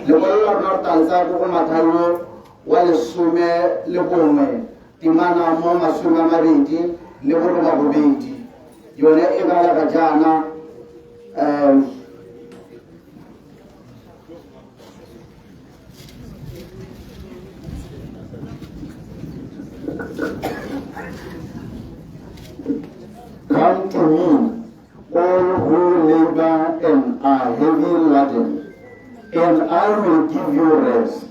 le bolla no tanza go mathayo wa lesome le bongwe timana mo masome a mabedi le boroma bobedi yone e bala ka jana Come to me, all who labor and are heavy laden, and I will give you rest.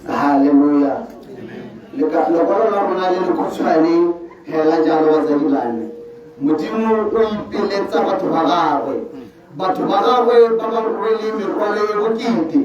Hallelujah. Lokolo la rona le kutshwane hela jalo wa zadilane. Modimo o ipeletsa batho ba gagwe. Batho ba gagwe ba ba rwele merwalo e bokete.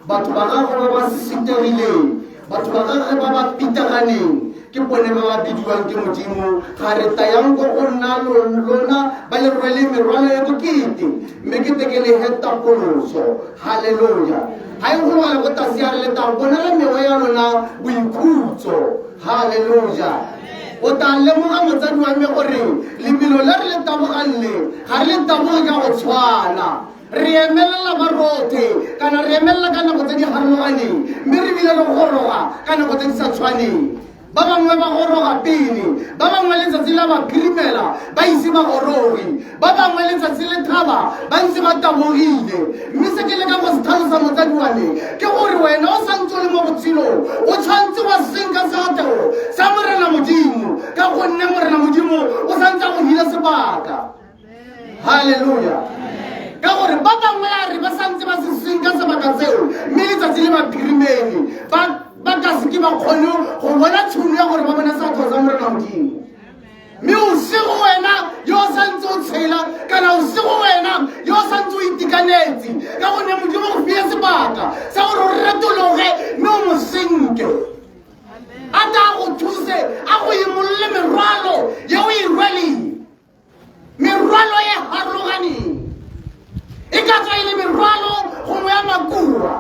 Batho ba gagwe ba siterileng. Batho ba gagwe ba ba pitaganeng. Ke bone ba ba bidiwang ke Modimo ga re tayang go nna lona ba le rwele merwalo e bokete. Mme ke tekele hetapoloso. Hallelujah. Hai go ba go tasia re le ta bona le mewa ya lona boikhutso. Hallelujah. O ta le mo ga motsadi wa me gore lebilo le re le tabogalle ga re le taboga ka go tshwana re emelela barothe kana re emelela ka nako tse di harologaneng mme re bile le go goroga ka nako tse di sa tshwaneng ba bangwe ba goroga pele ba bangwe letsatsi la ba kirimela ba ise ba gorogi ba bangwe letsatsi le thaba ba ntse ba tabogile mme se ke le ka go se tlhalosa motsadi wa me ke gore wena o santse o le mo botshelong o tshwanetse wa senka segatego sa morena Modimo ka gonne morena Modimo o santse a go hila sebaka. Haleluya. Ka gore ba bangwe a re ba santse ba se senka sebaka tseo mme letsatsi le ba kirimeli ba ka se ke ba kgone go bona tšhono ya gore ba bona setho sa morena Modimo. Mme o sego wena yo o santse o tshela kana o sego wena yo o santse o itekanetse ka gonne Modimo go fie sebaka sa gore o retologe mme o mo senke a ta go thuse a go imololle merwalo ye o e rweleng merwalo e harologaneng e ka tswa e le merwalo gongwe ya makua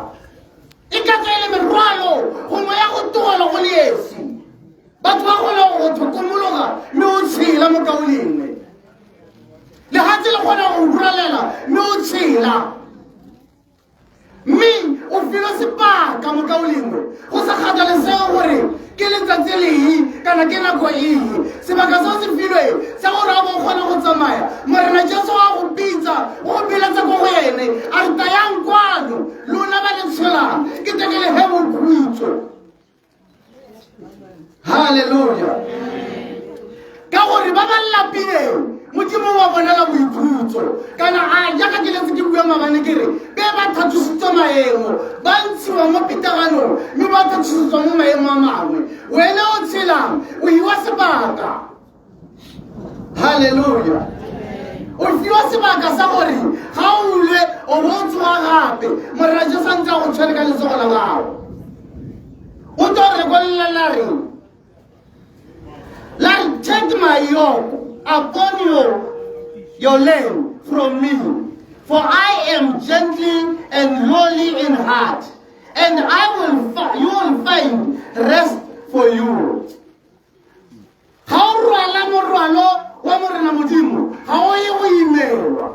e ka tswa e le merwalo gongwe ya go togela go leesi batho ba kgona go tlhokomologa mme o tshela mo kaolengwe lehatsi le kgona go ruralela mme o tshela mme o filwe sebaka mo kaolengwe go sa kgathalesego gore ke letsatsi lehi kana ke nako eng sebaka seo se filwe sa gore a bo kgona go tsamaya morena Jesu a go bitsa go biletsa ko go ene a re tayang kwano lona ba le tshelang ke tekele he bokhutso. Hallelujah. Ka gore ba ba lapileng Modimo wa bona la boikhutso kana a ja ka ke letse ke bua mabane ke re be ba thathusitswe maemo ba ntshiwa mo pitaganong mme ba thathusitswe mo maemo a mangwe wena o tshelang o iwa sebaka. Hallelujah. O fiwa sebaka sa gore ga o le o botswa gape morena Jesu ntse a go tshwere ka letsogo la gago o tlo re bolela la re like take my yoke upon your learn from me, for I am gentle and lowly in heart, and you will find rest for you. How rwala morwalo wa morena Modimo ha o ye go imelwa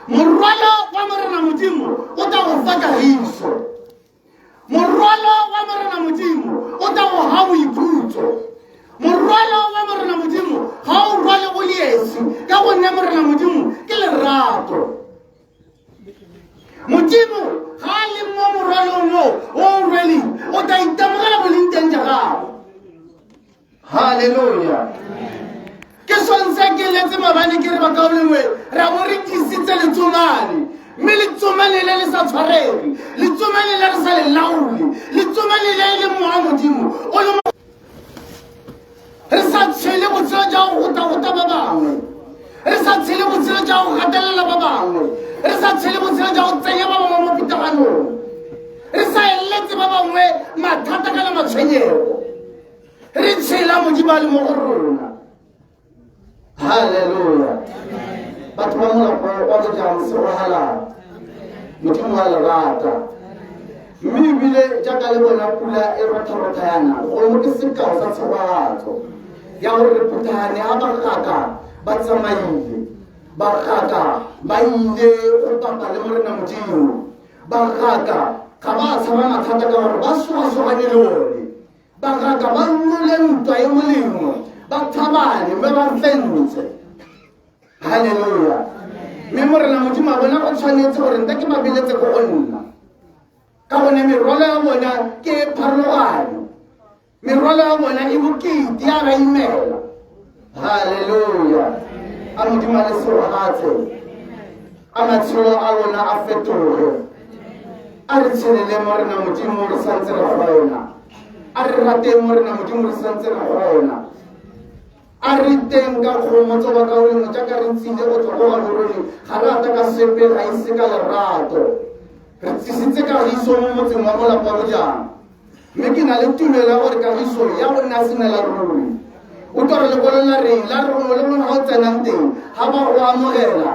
morwalo wa morena Modimo o ta go fa kagiso morwalo wa morena Modimo o ta go ha boikhutso morwalo wa morena Modimo ga o rwale go leesi ka gonne morena Modimo ke lerato. Modimo ga a le mo morwalong o rweleng o ta itemogela boleng teng ja gago. Hallelujah. Ke sonse ke letse mabane ke re ba kaolengwe ra bo re tlisitse letsomane mme letsomane le le sa tshwarege letsomane le re sa le laole letsomane le le moa Modimo o le re sa tshele botshelo ja go gota ba bangwe re sa tshele botshelo ja go gatelela ba bangwe re sa tshele botshelo ja go tsenya ba bangwe mo pitaganong re sa eletse ba bangwe mathata ka le matshwenyego re tshela Modimo a le mo go rona. Hallelujah. Batho ba molao wa go jang se go halala Modimo wa lerata mme ebile jaaka le bona pula e rothorotha yana go mo ke sekao sa tshobatso ya gore phuthane a bagaka ba tsamaile ba rata ba ile go papa le morena modimo ba rata ga ba tshaba mathata ka gore ba sogasogane le one ba rata ba nnole ntwa e molemo ba thabane mme ba fentse halleluya mme morena modimo a bona go tshwanetse gore nta ke mabeletse ko go nna ka gone merwalo ya bona ke pharologanyo merwalo ya bona e bokete ya ba imela halleluya a modimo a le serogatse a matshelo a bona a fetoge a re tshelele morena modimo re santse re gona a re rateng morena modimo re santse re gona a re teng ka kgomo tse ba kaolengwe jaaka re ntsile go tswa go ga borone ga re ata ka sepe ga ise ka lerato re tsisitse kagiso mo motseng wa molapa bojang mme ke na le tumelo ya gore kagiso ya go nna senela ruri o tore lekolo la reng la re gongwe le mongwe ga o tsenang teng ga ba go amogela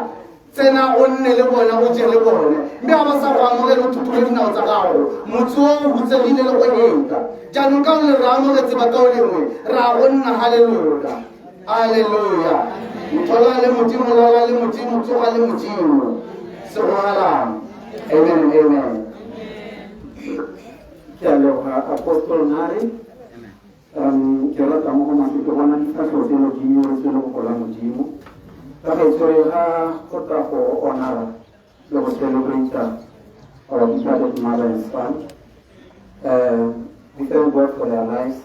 tsena o nne le bona o je le bone mme ga ba sa go amogela o thutole dinao tsa gago motse o o butsegile le go heka jaanong ka ole re amogetse ba kao lengwe ra go nna halleluya halleluya mothola le modimo lala le modimo tsoga le modimo se go galang amen amen ke a leboga apostol Nare ke rata mo go maswe ke bona difatlho tse modimo re tswele go gola modimo ka gaetso re ga go tla go honora le go celebrate our beloved mother and son. We thank God for their lives.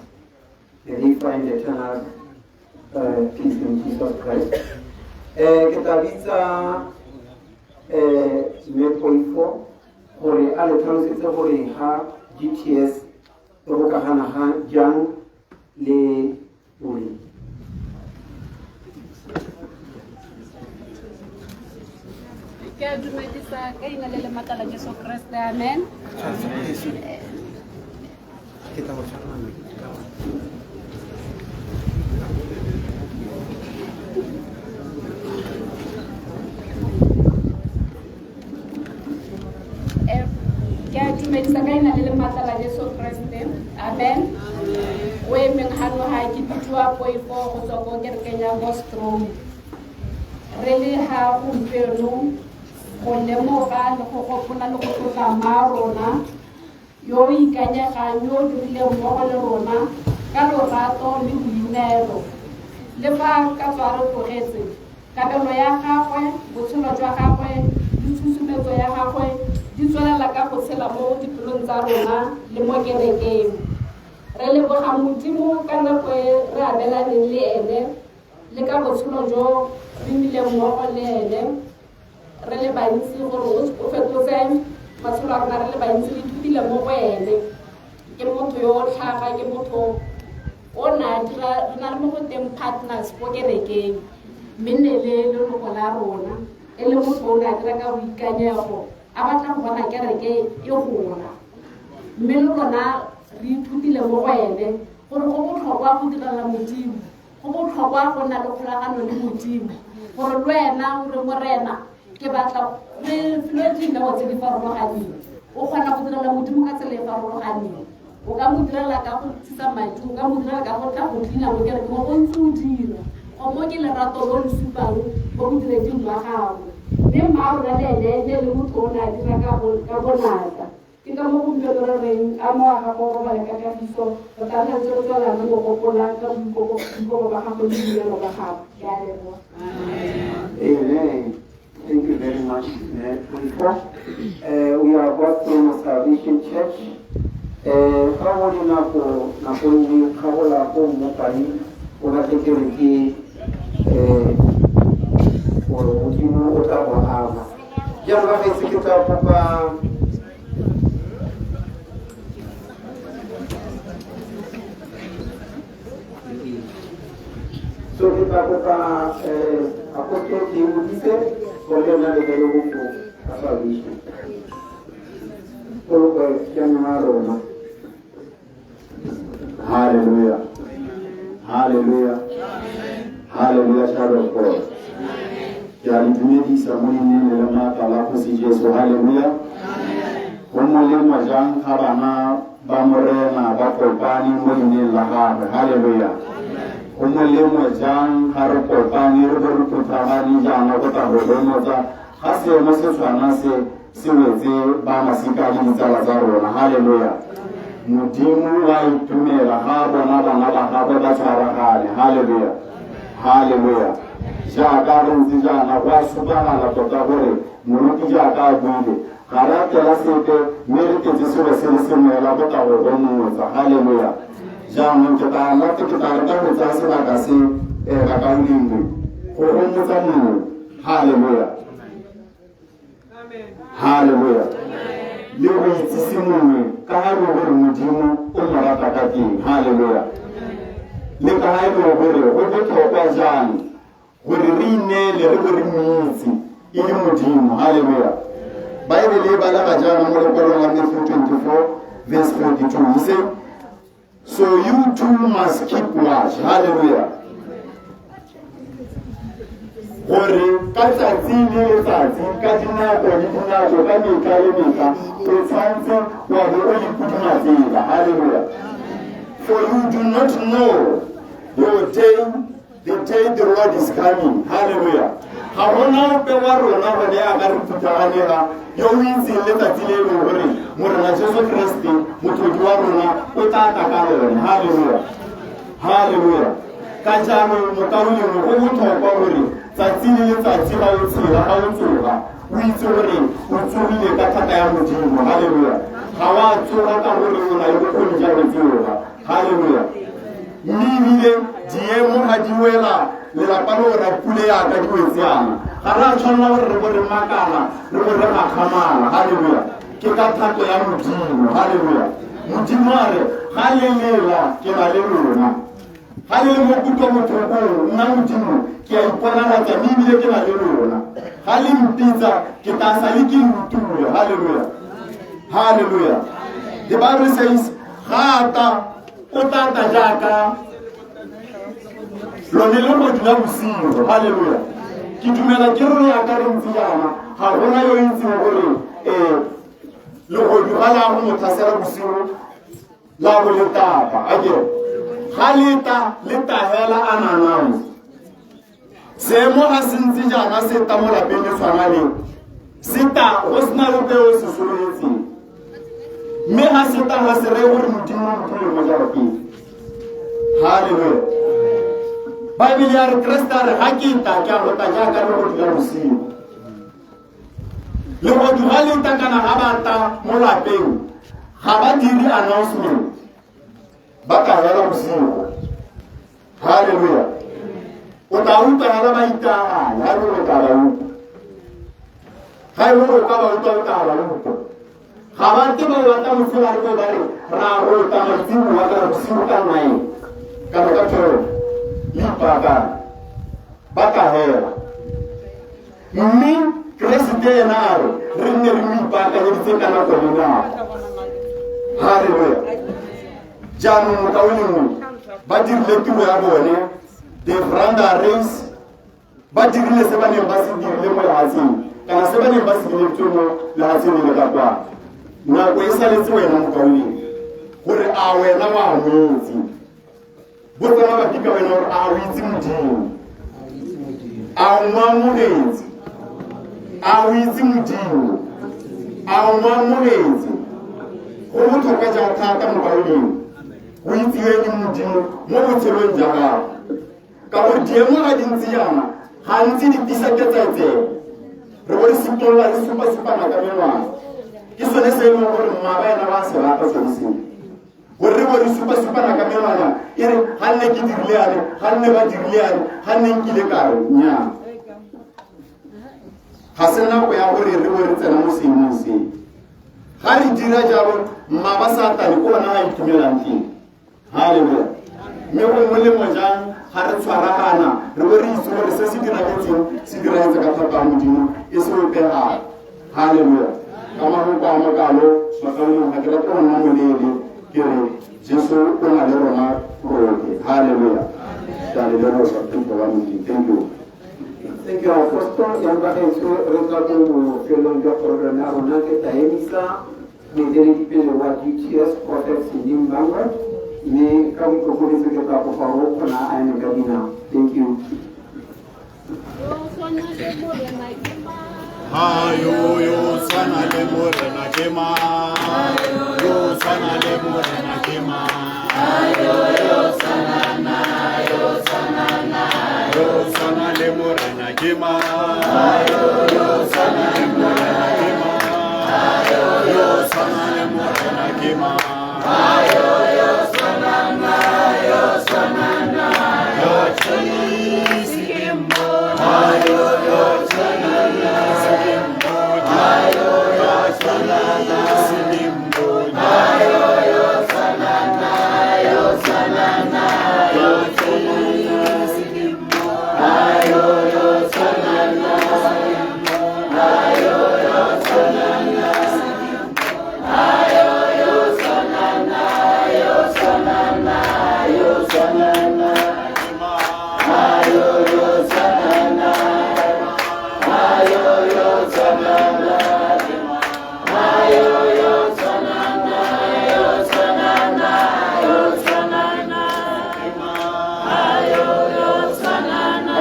May they find eternal peace in Jesus Christ. Ke tla bitsa mme Poifo gore a le tlhalosetse gore ga GTS e gokagana ga jang le bole. Ke a dumedisa ka ina le lemata la Jesu Kriste, amen. Ke a dumedisa ka ina le lemata la Jesu Kriste, amen. O emeng hano ha ke bitua Poifo go tswa ko kerekeng ya Bostrom. Re le ha gompieno go lemoga le go gopola le go tlotla maarona yo o ikanyegang yo o dirileng mmogo le rona ka lorato le boineelo le fa ka tswa re tlogetse kabelo ya gagwe botshelo jwa gagwe le tshusumetso ya gagwe di tswelela ka go tshela mo dipelong tsa rona le mo kerekeng re leboga modimo ka nako e re abelaneng le ene le ka botshelo jo re nnileng mmogo le ene re le bantsi gore o fetotse matshelo a rona re le bantsi re ithutile mo go ene ke motho yo o tlhaga ke motho o na dira re na le mo go teng partners ko kerekeng mme nne le leloko la rona e le motho o ne a dira ka boikanyego a batla go bona kereke e gola mme le rona re ithutile mo go ene gore go botlhokwa go direla modimo go botlhokwa go nna le kgolagano le modimo gore le wena o re morena ke batla re dinao tse di farologaneng o kgona go direla modimo ka tsela e farologaneng o ka mo direla ka go tsisa madi o ka mo direla ka go tla go tlina mo kereke mo go ntse o dira go mo ke lerato lo le supang mo bodiretsing jwa gago mme mmaarona le ene le motho o ne a dira ka bonatla ke ka mo gompieno re reng a moaga mo go bale ka kagiso re tla ntse re tswelana mo gopola ka boikobo ba gago le bodirelo ba gago ke a leboga. Amen. Thank you very much, Poifo. We are about from Salvation Church. How would you know how will I go Mopani or I think or would you know what I will have? Young Secretary Papa. So if I Apostle King would say, for them not available for salvation. Hallelujah. Hallelujah. Hallelujah, child of God. Yalitumedi samuni nene lama talaku si Jesu. Hallelujah. Umole majang habana bamore na bakopani mwini lahab. Hallelujah. o molemo jang ga re kopane re bo re phuthagane jaana go tla go lemosa ga seemo se tshwana se wetse ba masika le ditsala tsa rona. Halleluja. Modimo wa itumela ga bona bana ba gagwe ba tshwaragane. Halleluja. Halleluja. Jaaka re ntse jaana go a supagala tota gore moruti jaaka a buile ga re atela sepe mme re tetse selo se le semoela go tla go romotsa. Halleluja. jaanong ke tla rata go tsaya sebaka se ka kaolengwe go romotsa mongwe. Halleluja. Halleluja. Le go itsise mongwe ka ga re gore modimo o mo rata ka teng. Halleluja. Le ka ga e le gore go botlhokwa jang gore re ineele re bo re mmitse e le modimo. Halleluja. Baebele e balaga jaana mo lekwalong la Matthew 24 verse 42. He said, so you too must keep watch. Hallelujah. Gore ka tsatsi le letsatsi ka dinako le dinako ka metlha le metlha o tshwanetse wa bo o iphuthamatsela. Hallelujah. For you do not know your day, the day the Lord is coming. Hallelujah. Ha gona pe wa rona go le aga re phuthaganela yo o itse letsatsi le le gore morena Jesu Kriste motlhodi wa rona o tla ka lona. Hallelujah. Hallelujah. Ka jaanong mokaodi mo go botlhokwa gore tsatsi le letsatsi ga o tshela ga o tsoga o itse gore o tsogile ka thata ya modimo. Hallelujah. Ga wa tsoga ka gore o na le bokgoni jwa go tsoga. Hallelujah. Mme ebile diemo ga di wela lelapa le gore pule yaka di wetseana ga re a tshwanela gore re bo re makana re bo re gakgamala. Hallelujah. Ke ka thato ya modimo. Hallelujah. Modimo a re ga le lela ke na le lona, ga le le mo kutlwabotlhokong nna modimo ke a iponagatsa mme ebile ke na le lona, ga le mpitsa ke tla sale ke rutule. Hallelujah. Hallelujah. The Bible says gata o tata jaaka lone le go dula bosigo. Hallelujah. Ke dumela ke re ya ka re ntse jaana ga gona yo itseng gore le go dula la go motlhasela bosigo la go le tapa akere ga leta le tahela a nanamo seemo ga se ntse jaana se ta mo lapeng le tshwana le se ta go sena le peo se sololetseng mme ga se ta ga se re gore modimo o tlile mo jarapeng. Hallelujah. Bible ya re Kriste a re ga ke ta ke a gota jaaka le go dula bosigo le go dula le takana ga ba ta mo lapeng ga ba dire announcement ba ka hela bosigo. Hallelujah. O tla utlwa ga ba itaganya ga re ka ba utlwa ga e gore o ka ba utlwa o tla ba utlwa ga ba te ba batla motsela re ba re ra rota matsibo wa ka bosigo ka nnae ka ka tsoro ipaka ba ka hela mme Kriste ena a re nne re ipaka le ditse ka nako le nako. Hallelujah. Jaanong mokaone mongwe ba dirile tiro ya bone, they ran the race, ba dirile se ba neng ba se dirile mo lehatsheng kana se ba neng ba se dirile mo lehatsheng le ka kwa nako e saletse wena mokaone gore a wena wa motse botsana ba dika wena gore a o itse modimo, a o mamoletse, a o itse modimo, a o mamoletse. Go botlhokwa jang thata mokaone o itsiwe ke modimo mo botshelong jwa gago ka gore diemo ga dintsi jaana gantsi di tisa ketsaetsego re bo re simolola re supasupana ka menwana ke sone se e leng gore mmabaena ba se rata sone seo gore re bo re supasupana ka menwana e re ga nne ke dirile yane ga nne ba dirile yane ga nne nkile kare nnyaa ga se nako ya gore re bo re tsena mo seemong seo. Ga re dira jalo mmaba satane ko bona ga itumelang teng. Hallelujah. Mme go molemo jang ga re tshwaragana re bo re itse gore se se diragetseng se diragetse ka thata modimo e se opega. Hallelujah. Ka mahoko a makalo makaolong ga ke rata go nna molele ke re Jesu o na le rona rotlhe. Hallelujah. Thank you. Thank you, Apostle. Yanga eso reza como felon de programa rona que ta emisa de dirigir wa GTS Protect Sinim Bangor Me come to police get up for open and Gabina. Thank you. Ayo yo sana le morena kema. Yo sana le morena kema. Ayo yo sana na yo sana na yo sana le morena kema. Ayo yo sana le morena kema. Ayo yo sana le morena kema. Ayo yo sana na yo sana na yo chisi kemo. Ayo yo sana na ayo yo sana na simbo. Ayo yo sana na yo sana na yo chisi kemo. Ayo yo sana na simbo. Ayo yo sana na simbo. Ayo yo sana na yo sana na yo sana na ayo yo sana na ayo yo sana na ayo yo sana na yo sana na yo sana na ayo yo sana na.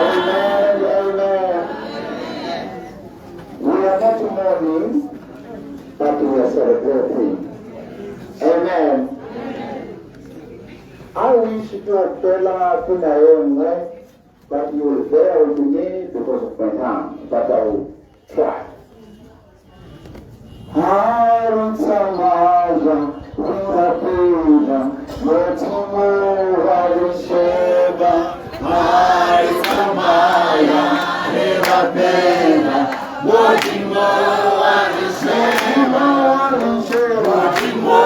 We are not mourning, but we are celebrating. Amen. I wish to tell but you will bear with me because of my time, but I will try. Harisamaja, Hirapina, Motimu Harisheba, Harisamaya, Hirapina, Motimu Harisheba, Motimu,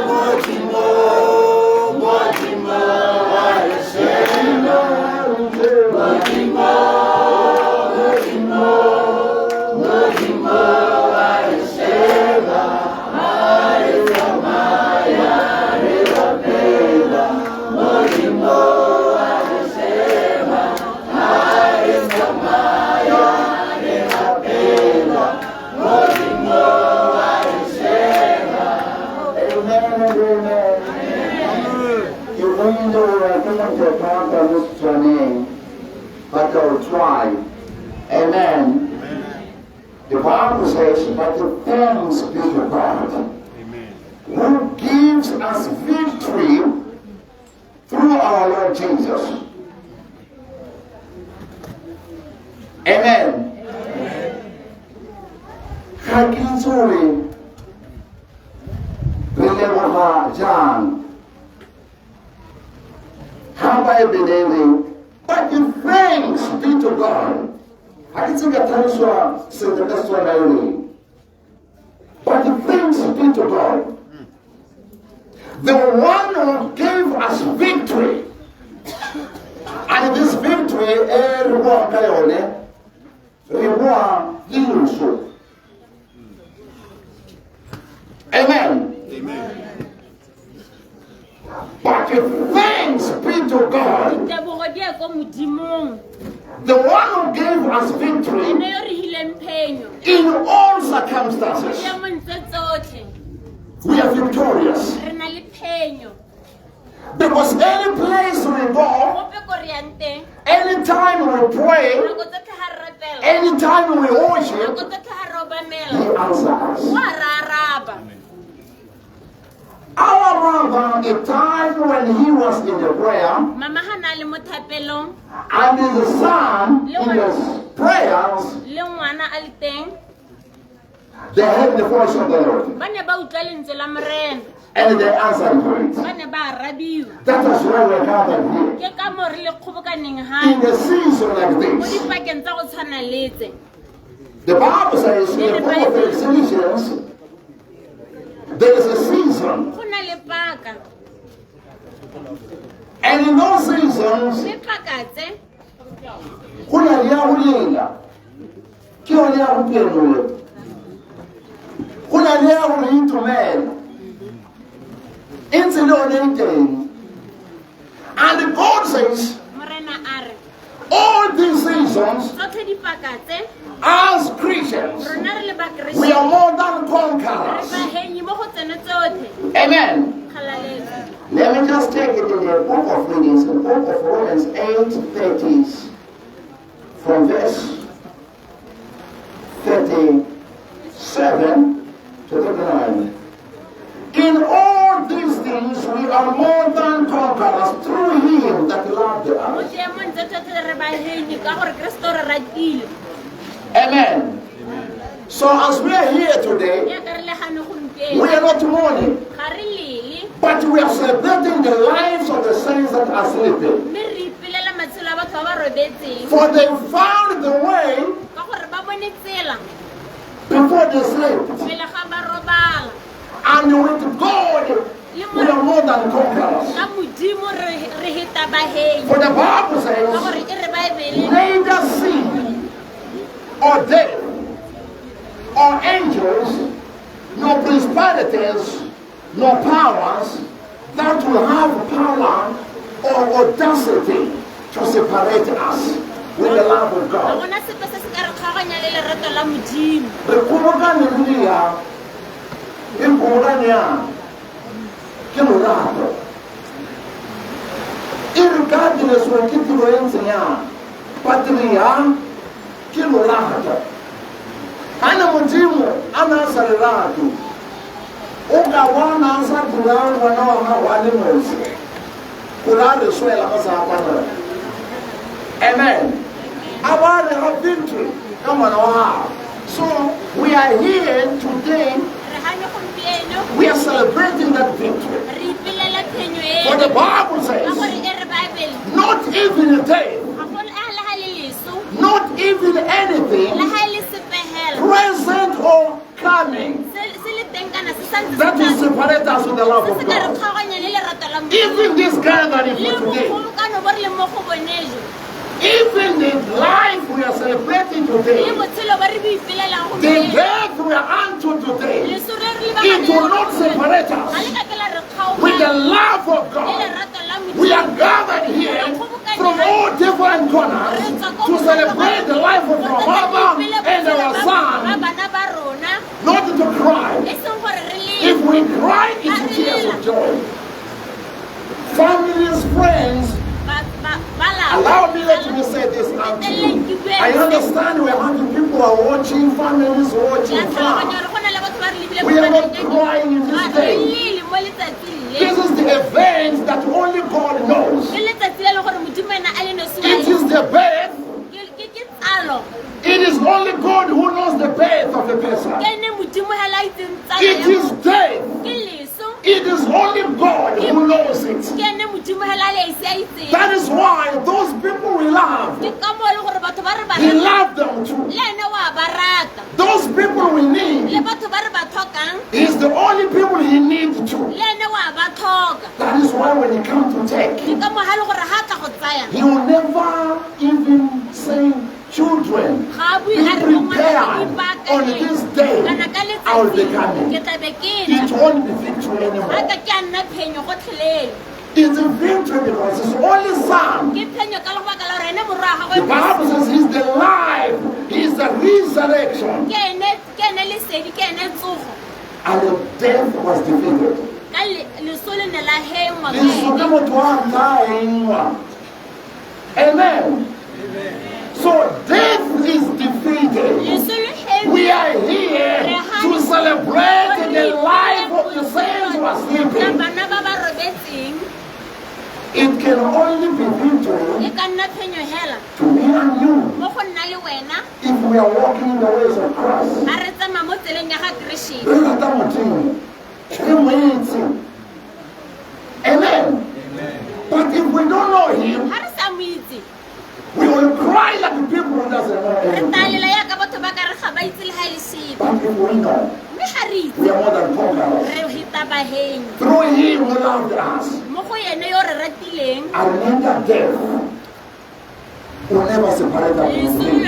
Motimu, Motimu Harisheba, Motimu, Motimu, Motimu Harisheba, Harisamaya, Hirapina, Motimu Harisheba, Harisamaya, Hirapina, Motimu Harisheba. Amen and amen. You're going to recommend your part on this journey, but I'll try. Amen. The Bible says, but the thanks be to God, who gives us victory through our Lord Jesus. Amen. Kakizuri, Belewaha John, Haba Ebenezi, but the thanks be to God. I think a transfer said the best one I know. But the thanks be to God, the one who gave us victory. And this victory, everyone Amen. Amen. But the thanks be to God, the one who gave us victory in all circumstances. We are victorious. Because any place we go, anytime we pray, anytime we worship, He answers. Our mother, a time when he was in the prayer, and his son in his prayers, they heard the voice of the Lord. And they answered to it. That is why we're gathered here. In a season like this, the Bible says in the book of Ephesians, there is a season. And in those seasons, and God says, all these seasons, as Christians, we are more than conquerors. Amen. Let me just take it in the book of readings, the book of Romans 8:30, from verse 37 to 39. In all these things we are more than conquerors through him that loved us. Amen. So as we are here today, we are not mourning, but we are celebrating the lives of the saints that are sleeping. For they found the way before they slept. And with God, we are more than conquerors. For the Bible says, neither sin or death or angels, nor principalities, nor powers that will have power or audacity to separate us with the love of God. Irregardless of what ana mujimu ana salatu uga wana ansa kuran wana wale mosi kurare swela masapana. Amen. Our victory come on. So we are here today. We are celebrating that victory. For the Bible says, not even death, not even anything present or coming that will separate us with the love of God. Even this gathering for today, even the life we are celebrating today, the death we are unto today, it will not separate us with the love of God. We are gathered here from all different corners to celebrate the life of our mother and our son, not to cry. If we cry, it's tears of joy. Families, friends, allow me let me say this unto you. I understand we are having people who are watching, families watching, fans. We are not crying in this day. This is the event that only God knows. It is the birth. It is only God who knows the birth of the person. It is death. It is only God who knows it. That is why those people we love, He loved them too. Those people we need, He's the only people He needs too. That is why when He comes to take, He will never even say, children, be prepared on this day. I will be coming. It won't be victory anymore. It's a victory because it's only Son. The Bible says He's the life, He's the resurrection. And the death was defeated. Amen. So death is defeated. We are here to celebrate the life of the saints who are sleeping. It can only be victory to me and you if we are walking in the ways of Christ. Amen. But if we don't know Him, we will cry like the people who doesn't know anything. But if we know, we are more than conquerors. Through Him who loved us. And neither death will never separate us from Him.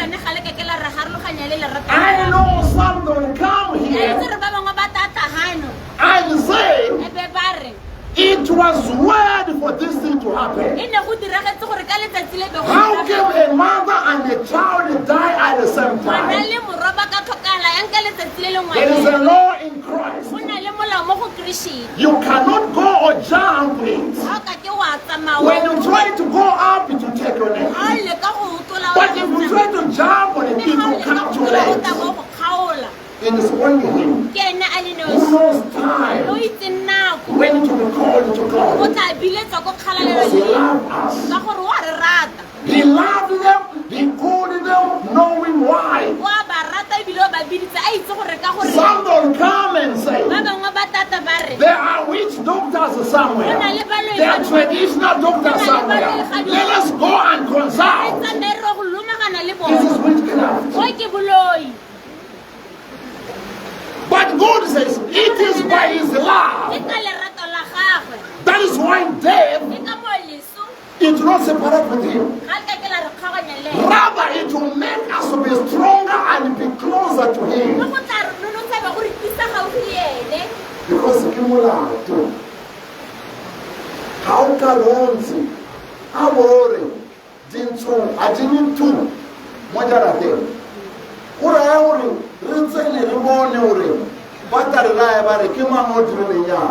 I know some don't come here and say, it was weird for this thing to happen. How can a mother and a child die at the same time? There is a law in Christ. You cannot go or jump it. When you try to go up, it will take your leg. But if you try to jump on it, it will cut your legs. It is only Him who knows time when to be called to God. Because He loved us. He loved them, He called them, knowing why. Some don't come and say, there are witch doctors somewhere. There are traditional doctors somewhere. Let us go and consult. This is witchcraft. But God says, it is by His love. That is why death, it will not separate with Him. Rather, it will make us to be stronger and be closer to Him. Because Kimula too. How can one how worry? Dintu, Ajinitu, Majarate. Ura Rinzeli Rimone Uri, Bataraya Kima Modriya.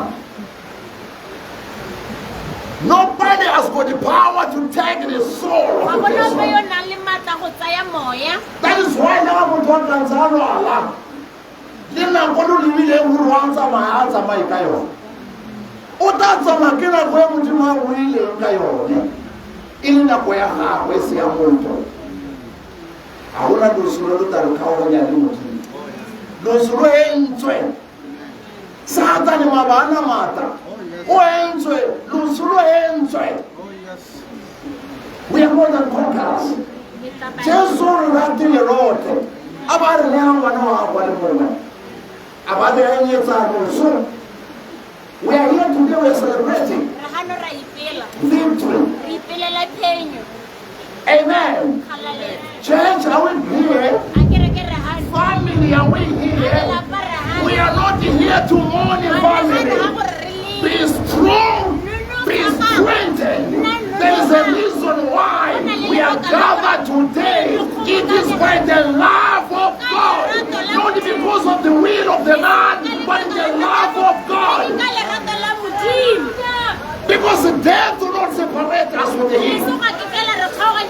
Nobody has got the power to take the soul of a person. That is why now I'm going to answer Allah. Then I'm going to leave them who answer my answer, my Kayo. Oh, that's a Makina going to my will, Kayo. In the way I have, we see a motor. I want to do so that I can't get those rains. Satan, Mabana Mata. We are more than conquerors. Just so that in the road. About the young one moment. About the angels are we are here today, we are celebrating victory. Amen. Church, are we here? Family, are we here? We are not here to mourn in family. Be strong, be strengthened. There is a reason why we are gathered today. It is by the love of God. Not because of the will of the man, but the love of God. Because death will not separate us with Him.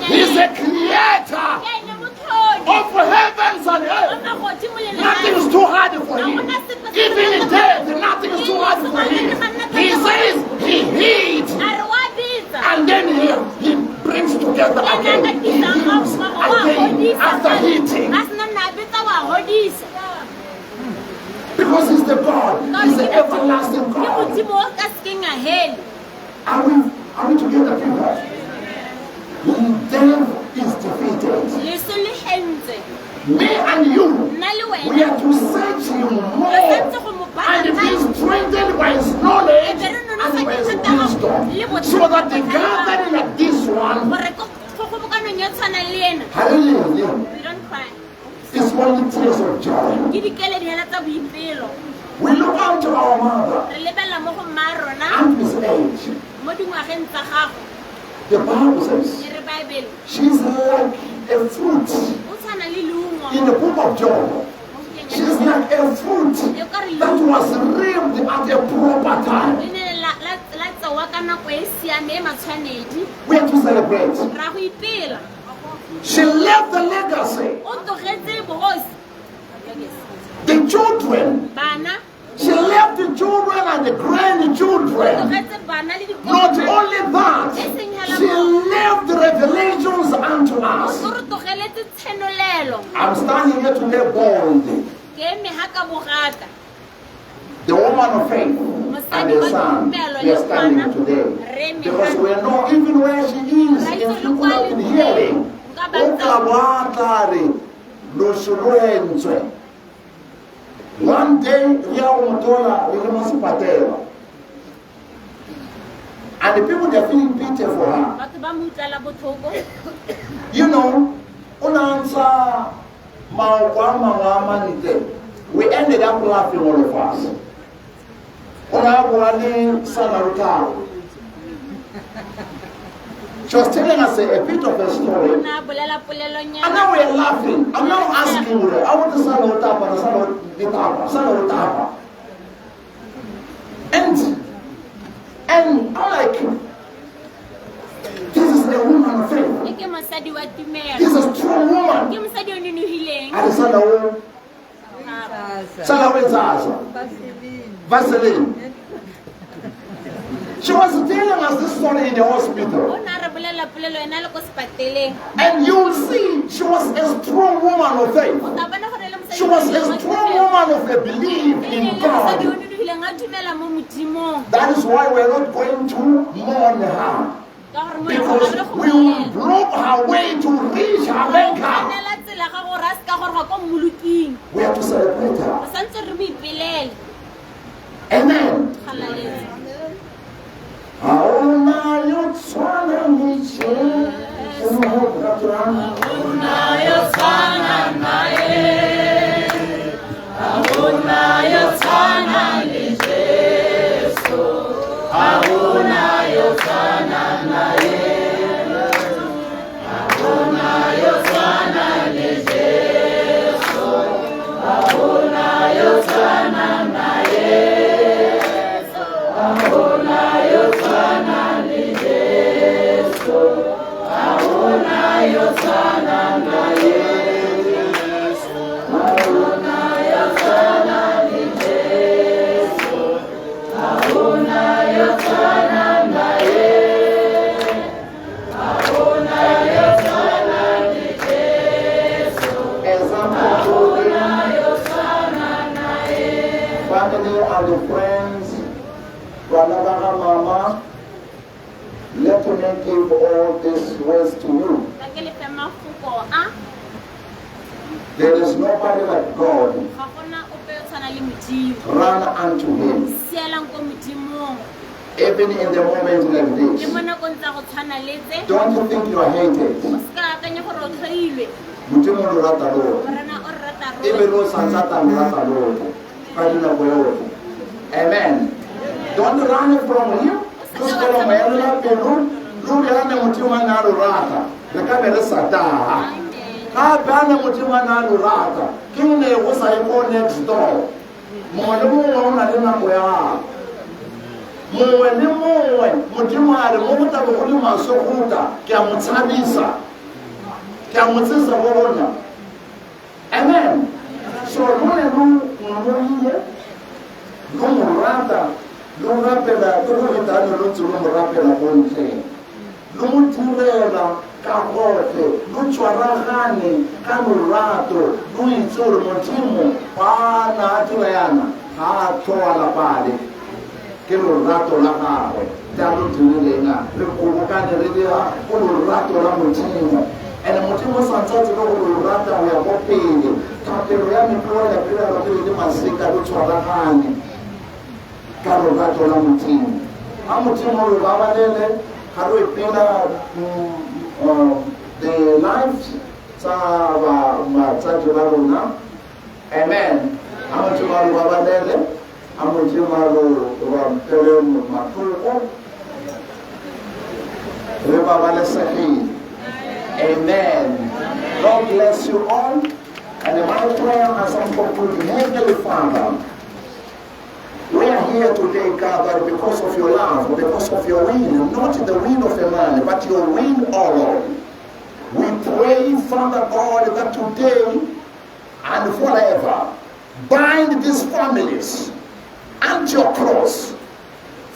He is a creator of heavens and earth. Nothing is too hard for Him. Even in death, nothing is too hard for Him. He says He heats, and then He brings together again. He heals again after heating. Because He's the God. He's the everlasting God. Are we together, people? Death is defeated. Me and you, we are to search Him more and be strengthened by His knowledge and by His wisdom, so that the gathering like this one, hallelujah, is only tears of joy. We look out to our mother and His age. The Bible says she's like a fruit in the book of John. She's like a fruit that was ripped at a proper time. We have to celebrate. She left the legacy. The children. She left the children and the grandchildren. Not only that, she left the revelations unto us. I'm standing here today bold. The woman of faith and the son, they are standing today. Because we know even where she is, if you could have been hearing, one day, and the people, they're feeling pity for her. You know, we ended up laughing, all of us. She was telling us a bit of a story. And now we're laughing. I'm now asking her, I want to say what happened. And I'm like, this is a woman of faith. Ke mosadi wa tumelo. This is a strong woman. Ke mosadi o nonofileng. And Vaseline. She was telling us this story in the hospital. And you will see she was a strong woman of faith. She was a strong woman of a belief in God. That is why we are not going to mourn her. Because we will block her way to reach her maker. We have to celebrate her. Amen. Family and the friends, Ranabana Mama, let me give all these words to you. There is nobody like God. Run unto Him. Even in the moment like this. Don't you think you are hated? Amen. Don't run from Him. Next door. Amen. So and the motivo sanzati no rata we are hoping tapereani kwa ya pila rabili masika luchwarahani karo rato la mutimo amutimo lo babalele karo ipila the lives sa matsato la rona. Amen. Amutimo lo babalele amutimo lo tele matuko le babale sahi. Amen. God bless you all. And my prayer as I'm concluding, Heavenly Father, we are here today gathered because of your love, because of your will, not the will of a man, but your will, O Lord. We pray, Father God, that today and forever, bind these families at your cross.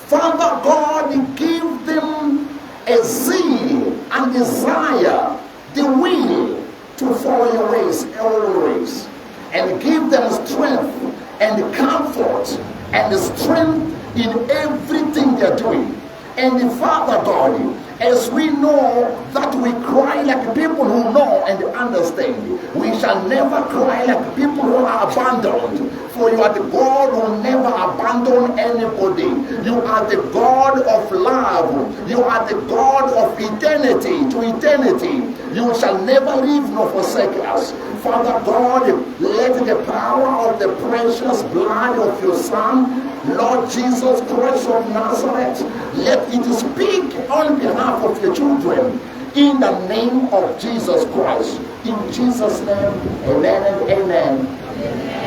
Father God, give them a zeal and desire, the will to follow your ways always, and give them strength and comfort and strength in everything they're doing. And Father God, as we know that we cry like people who know and understand, we shall never cry like people who are abandoned. For you are the God who never abandon anybody. You are the God of love. You are the God of eternity to eternity. You shall never leave nor forsake us. Father God, let the power of the precious blood of your Son, Lord Jesus Christ of Nazareth, let it speak on behalf of your children in the name of Jesus Christ. In Jesus' name, amen and amen. Amen.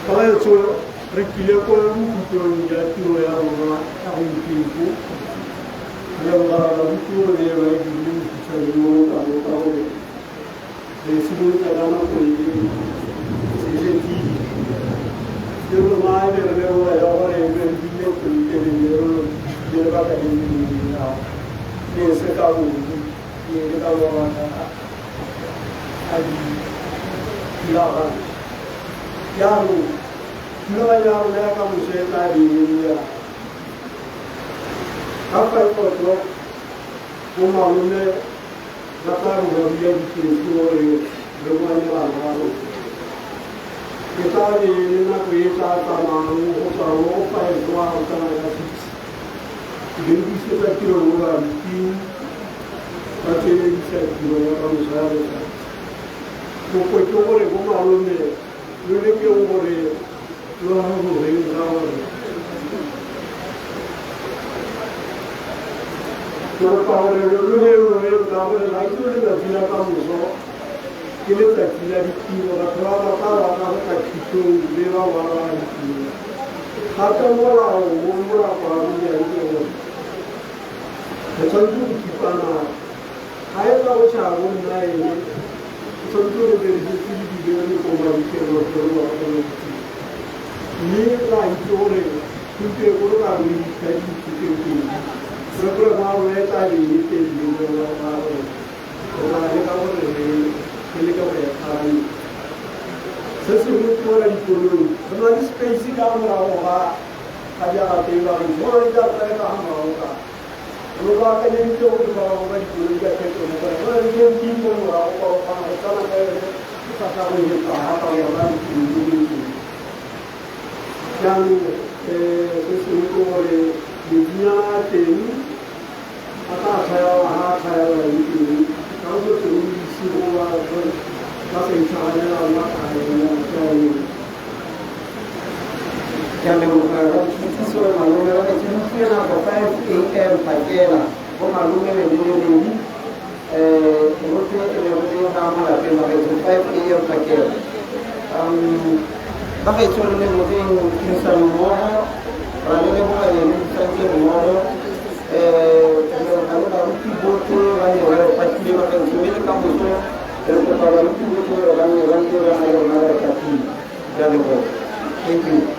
Kalau itu rekilnya kalau itu jadi orang orang tahun itu, yang orang itu dia lagi di sana tahu dari sebelum kerana ini sejati dia bermain dengan orang yang dia dia bakal ini dia sekarang dia tahu orang ada hilang yaru nila yaru ne ka mu se ta di ni ya apa ko to ko ma lu ne na ta ru ya di ki ko re do ma ni la ma ru ke ta ni na ko ye ta ta ma nu ho ta ro pa e ko ha ta na ka si di ni se ta ki ro ra ki ta ke ni se ki ro ya ka mu sa ro ta ko to re ko ma lu ne lu ne ke o re lo ha ho re ra wa lo pa re lu ne ra wa la ki le da fila ka mu so ke le ta fila di ki ra ra ra ka ki to le ra wa ra ki ha ta mo ra mo ra pa ni ya ki o de chan tu ki pa na ai ka o cha wo na e Santoro del Gentili di Veroni come che lo ni la intore tutte quello che mi stai dicendo proprio ma non è tale che di la parola la che le che fare se si vuole di quello ma di spesi che hanno la ha te la vuole da tre hanno lo va che ne to di parola di quello che ma non ti mo la o fa la sa sa ni ta ha la di yang sesuatu di dunia ini apa saya ini kalau terus semua masih cara Allah ada yang memang sesuatu malu mereka itu apa 5 AM pagi lah, kau malu mereka ini itu nama apa mereka 5 AM pagi. Bakit so ne mo tin kinsan mo rani ne mo ay kinsan mo ano na ruti boto rani wala pati ma kan sumil ka mo so pero ko para ruti boto rani rani rani na ka ti dale ko thank you